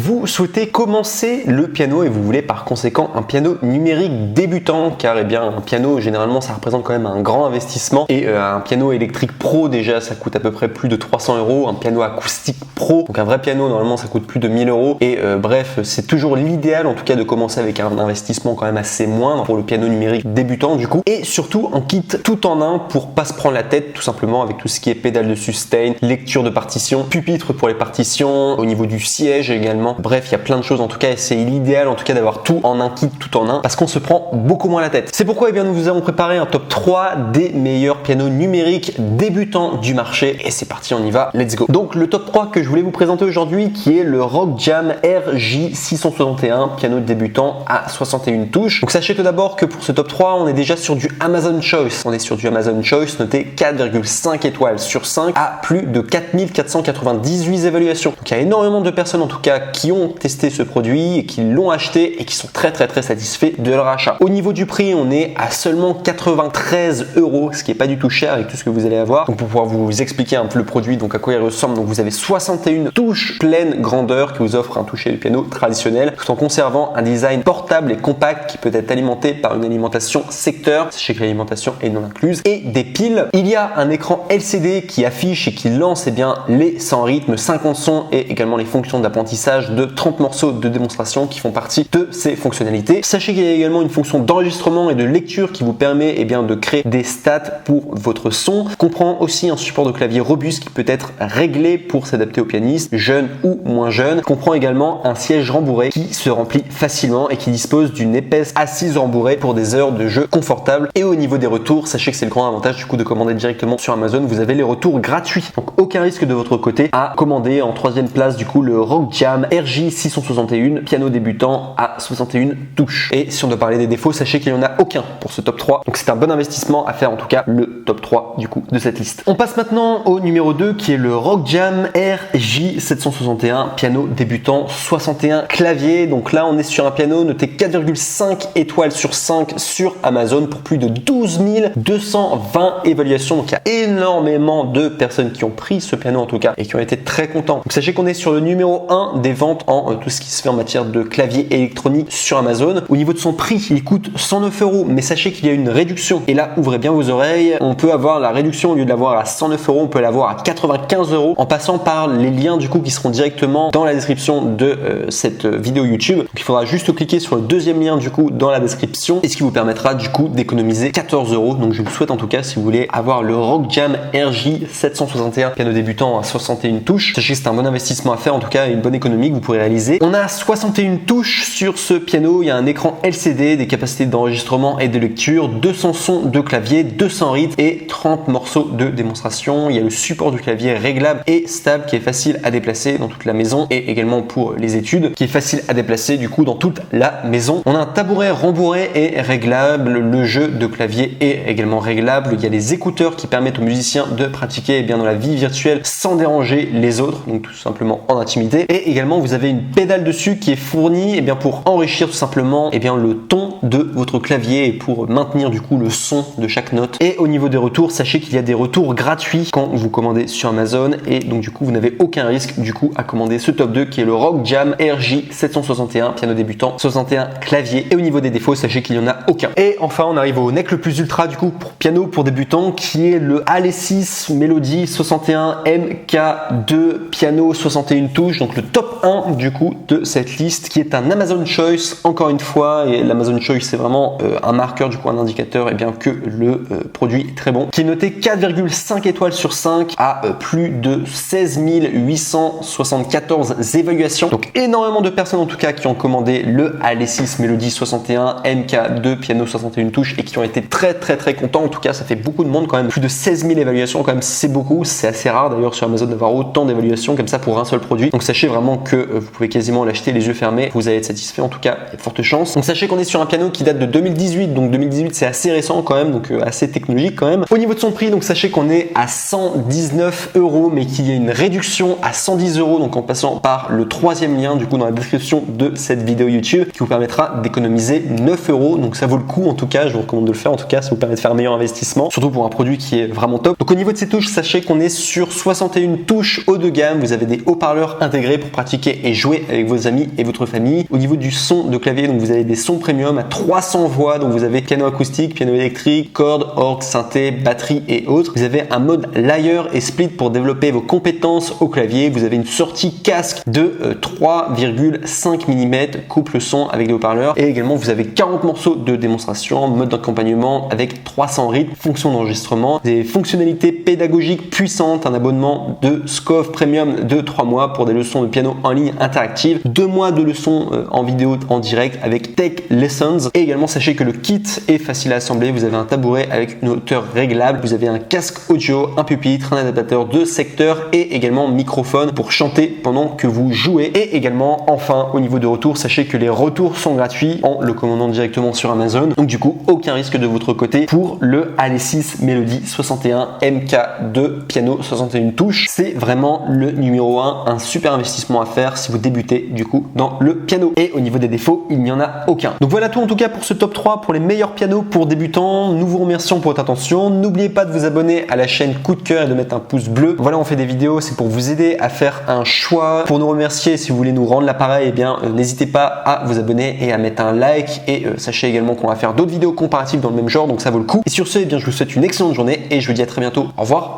vous souhaitez commencer le piano et vous voulez par conséquent un piano numérique débutant, car un piano généralement ça représente quand même un grand investissement, et un piano électrique pro déjà ça coûte à peu près plus de 300 €, un piano acoustique pro, donc un vrai piano normalement ça coûte plus de 1000 €, et bref, c'est toujours l'idéal en tout cas de commencer avec un investissement quand même assez moindre pour le piano numérique débutant du coup, et surtout un kit tout en un pour pas se prendre la tête tout simplement avec tout ce qui est pédale de sustain, lecture de partition, pupitre pour les partitions, au niveau du siège également. Bref, il y a plein de choses en tout cas, et c'est l'idéal en tout cas d'avoir tout en un kit, tout en un, parce qu'on se prend beaucoup moins la tête. C'est pourquoi nous vous avons préparé un top 3 des meilleurs pianos numériques débutants du marché, et c'est parti, on y va, let's go. Donc le top 3 que je voulais vous présenter aujourd'hui, qui est le Rock Jam RJ661, piano débutant à 61 touches. Donc sachez tout d'abord que pour ce top 3, on est déjà sur du Amazon Choice. On est sur du Amazon Choice noté 4,5 étoiles sur 5 à plus de 4498 évaluations. Donc il y a énormément de personnes en tout cas qui ont testé ce produit et qui l'ont acheté et qui sont très satisfaits de leur achat. Au niveau du prix, on est à seulement 93 €, ce qui est pas du tout cher avec tout ce que vous allez avoir. Donc pour pouvoir vous expliquer un peu le produit, donc à quoi il ressemble, donc vous avez 61 touches pleine grandeur qui vous offrent un toucher de piano traditionnel, tout en conservant un design portable et compact qui peut être alimenté par une alimentation secteur, sachez que l'alimentation est non incluse, et des piles. Il y a un écran LCD qui affiche et qui lance les 100 rythmes, 50 sons et également les fonctions d'apprentissage de 30 morceaux de démonstration qui font partie de ces fonctionnalités. Sachez qu'il y a également une fonction d'enregistrement et de lecture qui vous permet de créer des stats pour votre son. Comprend aussi un support de clavier robuste qui peut être réglé pour s'adapter aux pianistes, jeunes ou moins jeunes. Comprend également un siège rembourré qui se remplit facilement et qui dispose d'une épaisse assise rembourrée pour des heures de jeu confortables. Et au niveau des retours, sachez que c'est le grand avantage du coup de commander directement sur Amazon, vous avez les retours gratuits. Donc aucun risque de votre côté à commander. En troisième place du coup le Rock Jam RJ661, piano débutant à 61 touches. Et si on doit parler des défauts, sachez qu'il n'y en a aucun pour ce top 3. Donc c'est un bon investissement à faire, en tout cas le top 3 du coup de cette liste. On passe maintenant au numéro 2 qui est le Rock Jam RJ761, piano débutant 61 clavier. Donc là on est sur un piano noté 4,5 étoiles sur 5 sur Amazon pour plus de 12 220 évaluations. Donc il y a énormément de personnes qui ont pris ce piano en tout cas et qui ont été très contents. Donc sachez qu'on est sur le numéro 1 des ventes en tout ce qui se fait en matière de clavier électronique sur Amazon. Au niveau de son prix, il coûte 109 €, mais sachez qu'il y a une réduction. Et là, ouvrez bien vos oreilles, on peut avoir la réduction, au lieu de l'avoir à 109 €, on peut l'avoir à 95 € en passant par les liens du coup qui seront directement dans la description de cette vidéo YouTube. Donc il faudra juste cliquer sur le deuxième lien du coup dans la description, et ce qui vous permettra du coup d'économiser 14 €. Donc je vous souhaite en tout cas, si vous voulez avoir le Rock Jam RJ761, piano débutant à 61 touches, sachez que c'est un bon investissement à faire, en tout cas une bonne économie que vous pourrez réaliser. On a 61 touches sur ce piano, il y a un écran LCD, des capacités d'enregistrement et de lecture, 200 sons de clavier, 200 rythmes et 30 morceaux de démonstration. Il y a le support du clavier réglable et stable qui est facile à déplacer dans toute la maison, et également pour les études qui est facile à déplacer du coup dans toute la maison. On a un tabouret rembourré et réglable, le jeu de clavier est également réglable. Il y a les écouteurs qui permettent aux musiciens de pratiquer dans la vie virtuelle sans déranger les autres, donc tout simplement en intimité. Et également vous avez une pédale dessus qui est fournie pour enrichir tout simplement le ton de votre clavier et pour maintenir du coup le son de chaque note. Et au niveau des retours, sachez qu'il y a des retours gratuits quand vous commandez sur Amazon, et donc du coup vous n'avez aucun risque du coup à commander ce top 2 qui est le Rock Jam RJ761, piano débutant 61 clavier. Et au niveau des défauts, sachez qu'il n'y en a aucun. Et enfin on arrive au neck le plus ultra du coup pour piano pour débutants, qui est le Alesis Melody 61 MK2, piano 61 touches, donc le top 1 du coup de cette liste, qui est un Amazon Choice encore une fois. Et l'Amazon Choice c'est vraiment un marqueur du coup, un indicateur que le produit est très bon, qui est noté 4,5 étoiles sur 5 à plus de 16 874 évaluations. Donc énormément de personnes en tout cas qui ont commandé le Alesis Melody 61 MK2, piano 61 touches, et qui ont été très contents. En tout cas ça fait beaucoup de monde quand même, plus de 16 000 évaluations quand même, c'est beaucoup, c'est assez rare d'ailleurs sur Amazon d'avoir autant d'évaluations comme ça pour un seul produit. Donc sachez vraiment que vous pouvez quasiment l'acheter les yeux fermés, vous allez être satisfait, en tout cas il y a de fortes chances. Donc sachez qu'on est sur un piano piano qui date de 2018, donc 2018 c'est assez récent quand même, donc assez technologique quand même. Au niveau de son prix, donc sachez qu'on est à 119 €, mais qu'il y a une réduction à 110 €, donc en passant par le troisième lien du coup dans la description de cette vidéo YouTube, qui vous permettra d'économiser 9 €. Donc ça vaut le coup en tout cas, je vous recommande de le faire en tout cas, ça vous permet de faire un meilleur investissement, surtout pour un produit qui est vraiment top. Donc au niveau de ces touches, sachez qu'on est sur 61 touches haut de gamme. Vous avez des haut-parleurs intégrés pour pratiquer et jouer avec vos amis et votre famille. Au niveau du son de clavier, donc vous avez des sons premium à 300 voix, donc vous avez piano acoustique, piano électrique, cordes, orgue, synthé, batterie et autres. Vous avez un mode layer et split pour développer vos compétences au clavier. Vous avez une sortie casque de 3,5 mm, couple son avec des haut-parleurs, et également vous avez 40 morceaux de démonstration, mode d'accompagnement avec 300 rythmes, fonction d'enregistrement, des fonctionnalités pédagogiques puissantes, un abonnement de SCOF Premium de 3 mois pour des leçons de piano en ligne interactive, 2 mois de leçons en vidéo en direct avec Tech Lessons, et également sachez que le kit est facile à assembler. Vous avez un tabouret avec une hauteur réglable, vous avez un casque audio, un pupitre, un adaptateur de secteur et également microphone pour chanter pendant que vous jouez. Et également, enfin, au niveau de retour, sachez que les retours sont gratuits en le commandant directement sur Amazon. Donc du coup, aucun risque de votre côté pour le Alesis Melody 61 MK2 piano 61 touches. C'est vraiment le numéro 1, un super investissement à faire si vous débutez du coup dans le piano. Et au niveau des défauts, il n'y en a aucun. Donc voilà tout en tout cas pour ce top 3 pour les meilleurs pianos pour débutants. Nous vous remercions pour votre attention. N'oubliez pas de vous abonner à la chaîne Coup de Cœur et de mettre un pouce bleu. Voilà, on fait des vidéos, c'est pour vous aider à faire un choix. Pour nous remercier, si vous voulez nous rendre l'appareil, eh bien n'hésitez pas à vous abonner et à mettre un like. Et sachez également qu'on va faire d'autres vidéos comparatives dans le même genre, donc ça vaut le coup. Et sur ce, eh bien, je vous souhaite une excellente journée et je vous dis à très bientôt. Au revoir.